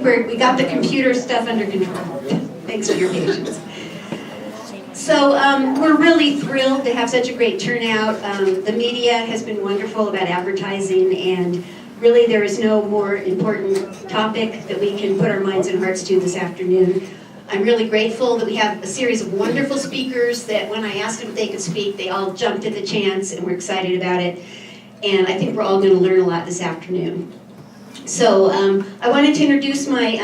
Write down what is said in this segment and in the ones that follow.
we got the computer stuff under control. Thanks for your patience. So we're really thrilled to have such a great turnout. The media has been wonderful about advertising, and really there is no more important topic that we can put our minds and hearts to this afternoon. I'm really grateful that we have a series of wonderful speakers that when I asked them if they could speak, they all jumped at the chance and were excited about it. And I think we're all going to learn a lot this afternoon. So I wanted to introduce my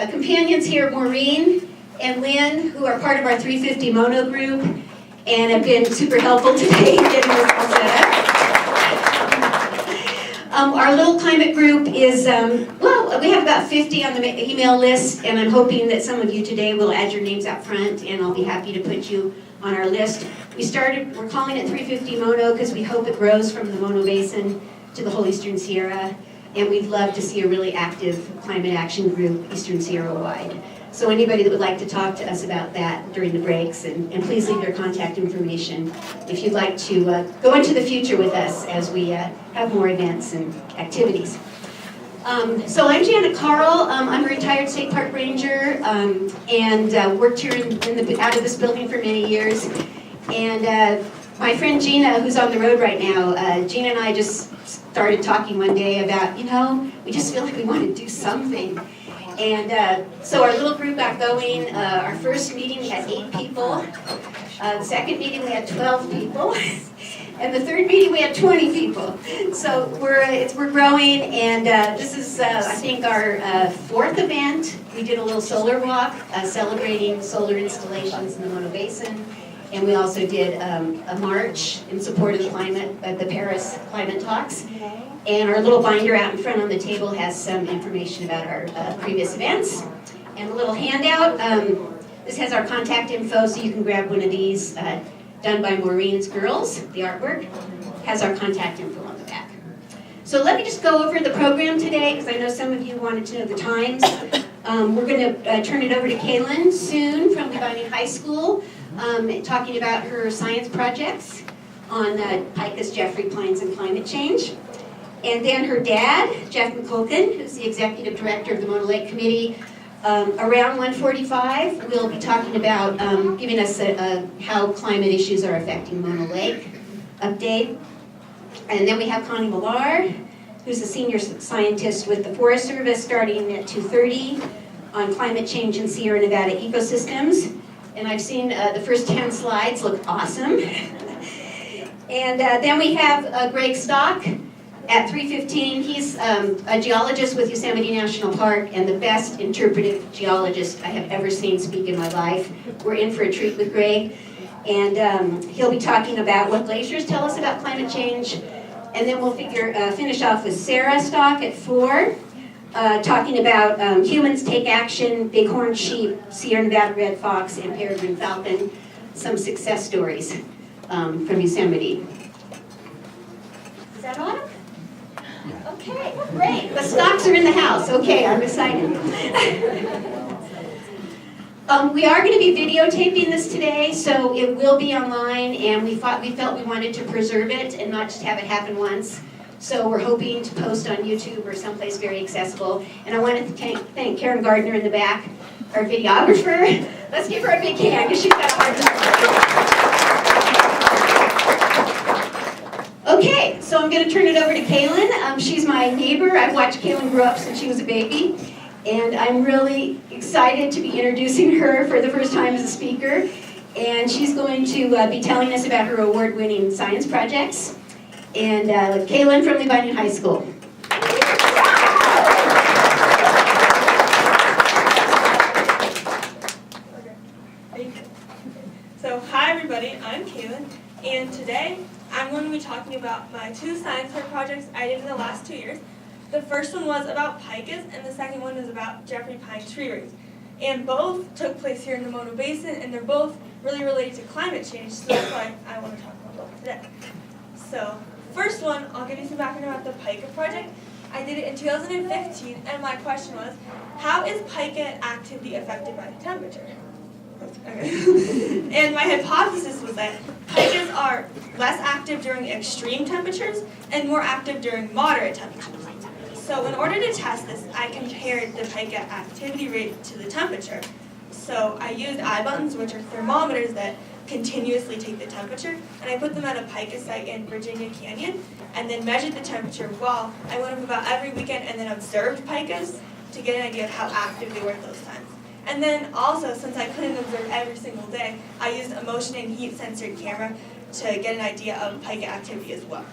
companions here, Maureen and Lynn, who are part of our 350 Mono group and have been super helpful today in getting this all set up. Our little climate group is, well, we have about 50 on the email list, and I'm hoping that some of you today will add your names out front, and I'll be happy to put you on our list. We're calling it 350 Mono because we hope it grows from the Mono Basin to the whole Eastern Sierra, and we'd love to see a really active climate action group Eastern Sierra wide. So anybody that would like to talk to us about that during the breaks, and please leave your contact information if you'd like to go into the future with us as we have more events and activities. So I'm Janet Carle. I'm a retired state park ranger and worked here out of this building for many years. And my friend Gina, who's on the road right now, Gina and I just started talking one day about, we just feel like we want to do something. And so our little group got going. Our first meeting we had 8 people. The second meeting we had 12 people. And the third meeting we had 20 people. So we're growing, and this is I think our 4th event. We did a little solar walk celebrating solar installations in the Mono Basin. And we also did a march in support of the Paris climate talks. And our little binder out in front on the table has some information about our previous events. And a little handout. This has our contact info, so you can grab one of these, done by Maureen's girls. The artwork has our contact info on the back. So let me just go over the program today, because I know some of you wanted to know the times. We're going to turn it over to Caelen soon from Levining High School, talking about her science projects on Pikas, Jeffrey Pines, and climate change. And then her dad, Janet McQuilkin, who's the executive director of the Mono Lake Committee, around 1:45, we'll be talking about giving us how climate issues are affecting Mono Lake update. And then we have Connie Millar, who's a senior scientist with the Forest Service, starting at 2:30 on climate change in Sierra Nevada ecosystems. And I've seen the first 10 slides look awesome. And then we have Greg Stock at 3:15. He's a geologist with Yosemite National Park and the best interpretive geologist I have ever seen speak in my life. We're in for a treat with Greg. And he'll be talking about what glaciers tell us about climate change. And then we'll finish off with Sarah Stock at 4, talking about humans take action, bighorn sheep, Sierra Nevada red fox, and peregrine falcon, some success stories from Yosemite. Is that on? Okay, great. The stocks are in the house. Okay, I'm excited. We are going to be videotaping this today, so it will be online, and we felt we wanted to preserve it and not just have it happen once. So we're hoping to post on YouTube or someplace very accessible. And I wanted to thank Karen Gardner in the back, our videographer. Let's give her a big hand, because she's got a hard job. Okay, so I'm going to turn it over to Caelen. She's my neighbor. I've watched Caelen grow up since she was a baby. And I'm really excited to be introducing her for the first time as a speaker. And she's going to be telling us about her award-winning science projects. And Caelen from Levining High School. So hi everybody, I'm Caelen, and today I'm going to be talking about my 2 science fair projects I did in the last 2 years. The first one was about pikas, and the second one is about Jeffrey pine tree rings. And both took place here in the Mono Basin, and they're both really related to climate change, so that's why I want to talk about both today. So, first one, I'll give you some background about the pika project. I did it in 2015, and my question was, how is pika activity affected by the temperature? Okay. And my hypothesis was that pikas are less active during extreme temperatures and more active during moderate temperatures. So in order to test this, I compared the pika activity rate to the temperature. So I used eye buttons, which are thermometers that continuously take the temperature, and I put them at a pika site in Virginia Canyon, and then measured the temperature while I went up about every weekend and then observed pikas to get an idea of how active they were at those times. And then also, since I couldn't observe every single day, I used a motion and heat sensored camera to get an idea of pika activity as well.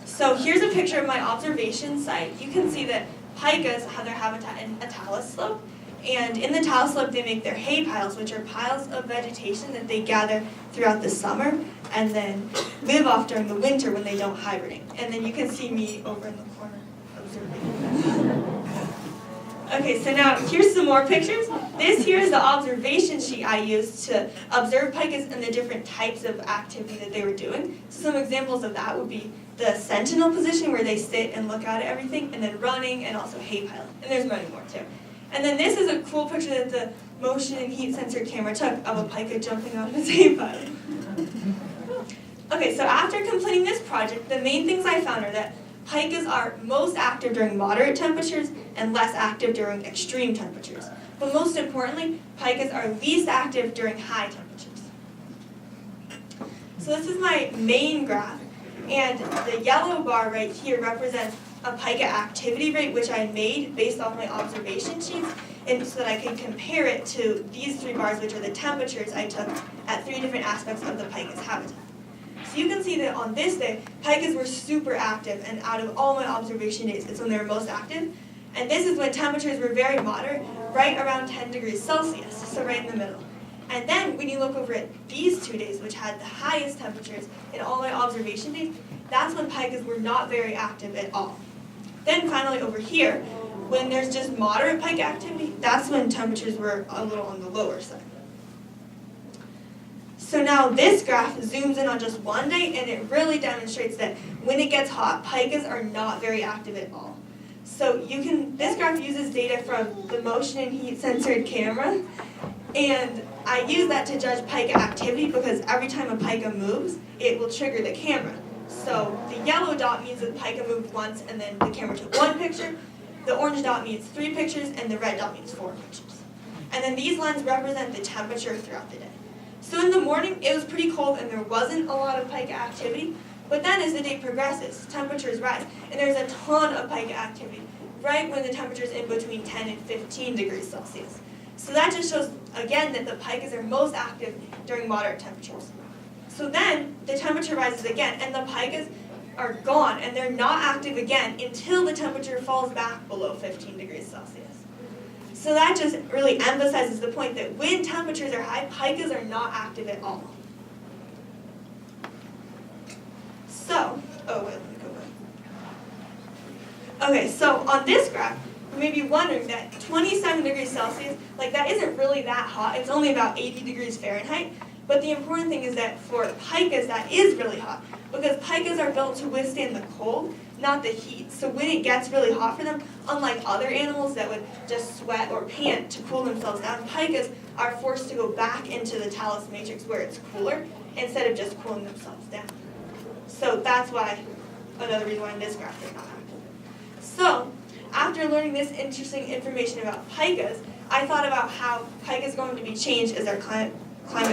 So here's a picture of my observation site. You can see that pikas have their habitat in a talus slope. And in the talus slope, they make their hay piles, which are piles of vegetation that they gather throughout the summer and then live off during the winter when they don't hibernate. And then you can see me over in the corner observing. Okay, so now here's some more pictures. This here is the observation sheet I used to observe pikas and the different types of activity that they were doing. So some examples of that would be the sentinel position where they sit and look out at everything, and then running, and also hay piling. And there's many more too. And then this is a cool picture that the motion and heat sensor camera took of a pika jumping out of its hay pile. Okay, so after completing this project, the main things I found are that pikas are most active during moderate temperatures and less active during extreme temperatures. But most importantly, pikas are least active during high temperatures. So this is my main graph, and the yellow bar right here represents a pika activity rate, which I made based off my observation sheets, and so that I could compare it to these three bars, which are the temperatures I took at three different aspects of the pika's habitat. So you can see that on this day, pikas were super active, and out of all my observation days, it's when they were most active. And this is when temperatures were very moderate, right around 10 degrees Celsius, so right in the middle. And then when you look over at these 2 days, which had the highest temperatures in all my observation days, that's when pikas were not very active at all. Then finally over here, when there's just moderate pika activity, that's when temperatures were a little on the lower side. So now this graph zooms in on just one day, and it really demonstrates that when it gets hot, pikas are not very active at all. So this graph uses data from the motion and heat sensored camera, and I use that to judge pika activity because every time a pika moves, it will trigger the camera. So the yellow dot means that the pika moved once and then the camera took one picture, the orange dot means 3 pictures, and the red dot means 4 pictures. And then these lines represent the temperature throughout the day. So in the morning, it was pretty cold and there wasn't a lot of pika activity, but then as the day progresses, temperatures rise, and there's a ton of pika activity, right when the temperature is in between 10 and 15 degrees Celsius. So that just shows, again, that the pikas are most active during moderate temperatures. So then the temperature rises again, and the pikas are gone, and they're not active again until the temperature falls back below 15 degrees Celsius. So that just really emphasizes the point that when temperatures are high, pikas are not active at all. So, let me go back. Okay, so on this graph, you may be wondering that 27 degrees Celsius, that isn't really that hot. It's only about 80 degrees Fahrenheit. But the important thing is that for pikas, that is really hot, because pikas are built to withstand the cold, not the heat. So when it gets really hot for them, unlike other animals that would just sweat or pant to cool themselves down, pikas are forced to go back into the talus matrix where it's cooler, instead of just cooling themselves down. So that's why, another reason why this graph is not active. So, after learning this interesting information about pikas, I thought about how pika is going to be changed as our climate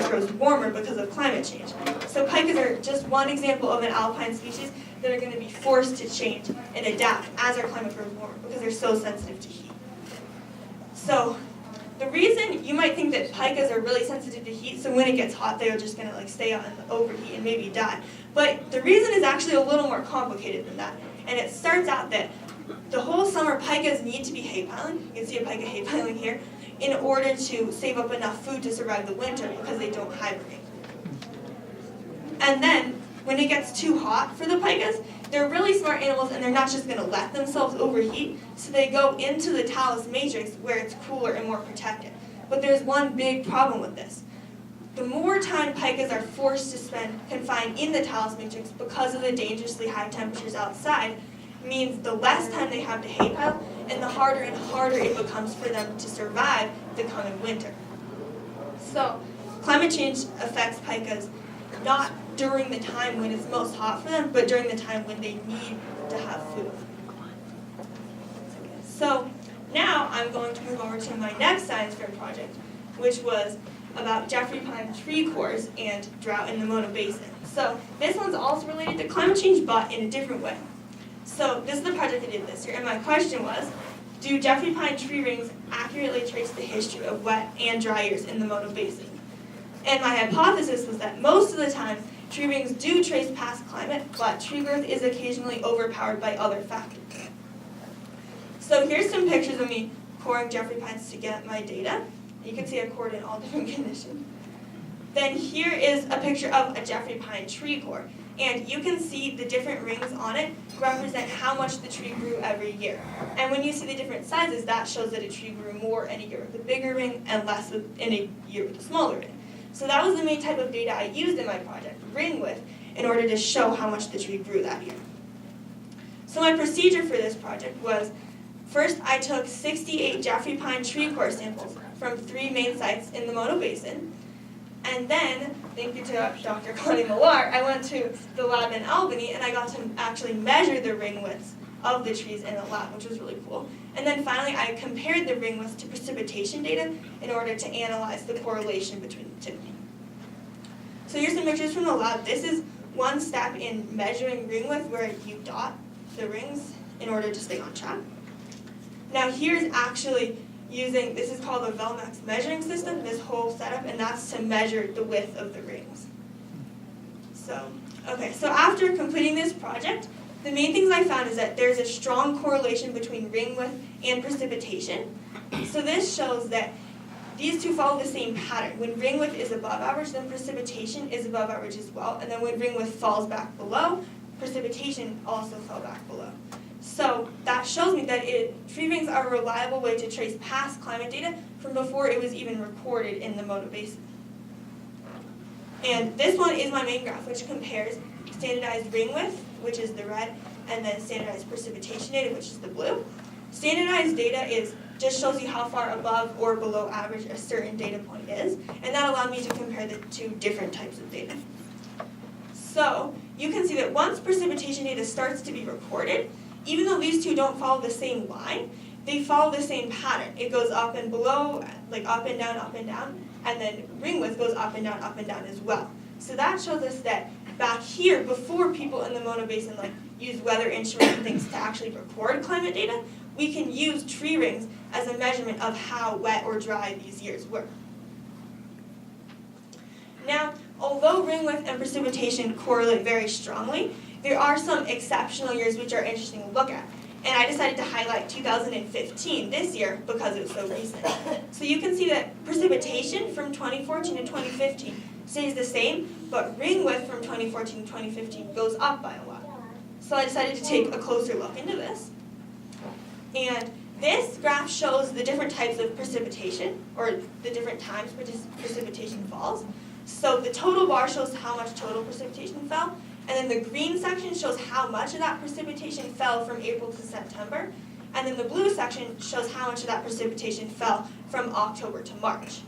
grows warmer because of climate change. So pikas are just one example of an alpine species that are going to be forced to change and adapt as our climate grows warmer because they're so sensitive to heat. So the reason you might think that pikas are really sensitive to heat, so when it gets hot, they're just going to stay out and overheat and maybe die. But the reason is actually a little more complicated than that. And it starts out that the whole summer pikas need to be hay piling. You can see a pika hay piling here, in order to save up enough food to survive the winter because they don't hibernate. And then, when it gets too hot for the pikas, they're really smart animals and they're not just going to let themselves overheat, so they go into the talus matrix where it's cooler and more protected. But there's one big problem with this. The more time pikas are forced to spend confined in the talus matrix because of the dangerously high temperatures outside, means the less time they have to hay pile, and the harder and harder it becomes for them to survive the coming winter. So, climate change affects pikas not during the time when it's most hot for them, but during the time when they need to have food. I'm going to move over to my next science fair project, which was about Jeffrey pine tree cores and drought in the Mono Basin. So this one's also related to climate change, but in a different way. So this is the project I did this year, and my question was, do Jeffrey pine tree rings accurately trace the history of wet and dry years in the Mono Basin? And my hypothesis was that most of the time, tree rings do trace past climate, but tree growth is occasionally overpowered by other factors. So here's some pictures of me coring Jeffrey pines to get my data. You can see I cored in all different conditions. Then here is a picture of a Jeffrey pine tree core. And you can see the different rings on it represent how much the tree grew every year. And when you see the different sizes, that shows that a tree grew more in a year with a bigger ring and less in a year with a smaller ring. So that was the main type of data I used in my project, ring width, in order to show how much the tree grew that year. So my procedure for this project was, first I took 68 Jeffrey pine tree core samples from 3 main sites in the Mono Basin. And then, thank you to Dr. Connie Millar, I went to the lab in Albany and I got to actually measure the ring widths of the trees in the lab, which was really cool. And then finally, I compared the ring widths to precipitation data in order to analyze the correlation between the two. So here's some pictures from the lab. This is one step in measuring ring width where you dot the rings in order to stay on track. Now here's actually using, this is called the Velmax measuring system, this whole setup, and that's to measure the width of the rings. So after completing this project, the main things I found is that there's a strong correlation between ring width and precipitation. So this shows that these two follow the same pattern. When ring width is above average, then precipitation is above average as well. And then when ring width falls back below, precipitation also fell back below. So that shows me that tree rings are a reliable way to trace past climate data from before it was even recorded in the Mono Basin. And this one is my main graph, which compares standardized ring width, which is the red, and then standardized precipitation data, which is the blue. Standardized data just shows you how far above or below average a certain data point is, and that allowed me to compare the two different types of data. So you can see that once precipitation data starts to be recorded, even though these two don't follow the same line, they follow the same pattern. It goes up and below, like up and down, and then ring width goes up and down as well. So that shows us that back here, before people in the Mono Basin use weather instruments and things to actually record climate data, we can use tree rings as a measurement of how wet or dry these years were. Now, although ring width and precipitation correlate very strongly, there are some exceptional years which are interesting to look at. And I decided to highlight 2015, this year, because it was so recent. So you can see that precipitation from 2014 to 2015 stays the same, but ring width from 2014 to 2015 goes up by a lot. So I decided to take a closer look into this. And this graph shows the different types of precipitation, or the different times precipitation falls. So the total bar shows how much total precipitation fell, and then the green section shows how much of that precipitation fell from April to September, and then the blue section shows how much of that precipitation fell from October to March.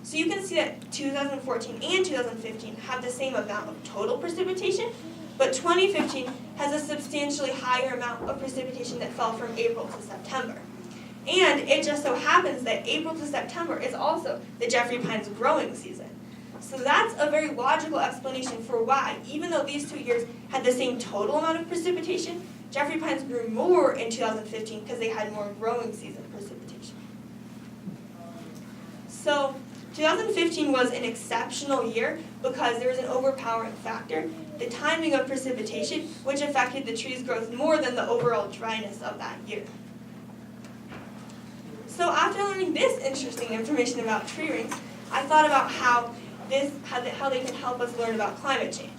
So you can see that 2014 and 2015 have the same amount of total precipitation, but 2015 has a substantially higher amount of precipitation that fell from April to September. And it just so happens that April to September is also the Jeffrey pine's growing season. So that's a very logical explanation for why, even though these 2 years had the same total amount of precipitation, Jeffrey pines grew more in 2015 because they had more growing season precipitation. So 2015 was an exceptional year because there was an overpowering factor, the timing of precipitation, which affected the tree's growth more than the overall dryness of that year. So after learning this interesting information about tree rings, I thought about how they can help us learn about climate change.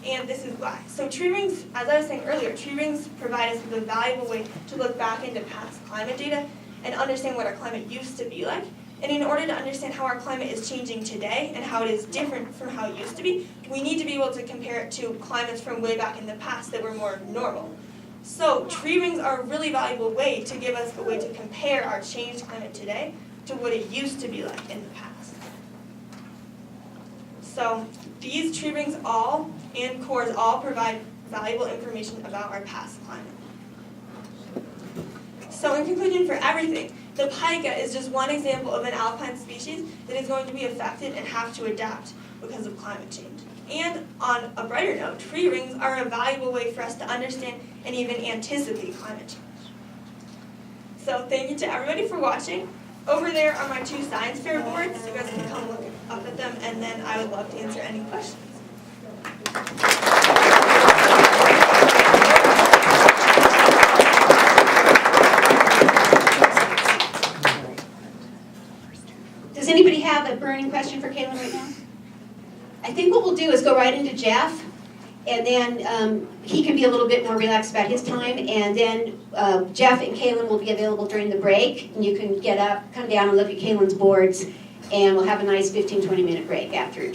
And this is why. So tree rings, as I was saying earlier, tree rings provide us with a valuable way to look back into past climate data and understand what our climate used to be like. And in order to understand how our climate is changing today and how it is different from how it used to be, we need to be able to compare it to climates from way back in the past that were more normal. So tree rings are a really valuable way to give us a way to compare our changed climate today to what it used to be like in the past. So these tree rings and cores all provide valuable information about our past climate. So in conclusion, for everything, The pika is just one example of an alpine species that is going to be affected and have to adapt because of climate change. And on a brighter note, tree rings are a valuable way for us to understand and even anticipate climate change. So thank you to everybody for watching. Over there are my 2 science fair boards. You guys can come look up at them, and then I would love to answer any questions. Does anybody have a burning question for Caelen right now? I think what we'll do is go right into Jeff, and then he can be a little bit more relaxed about his time, and then Jeff and Caelen will be available during the break, and you can get up, come down and look at Caelen's boards, and we'll have a nice 15-20 minute break after.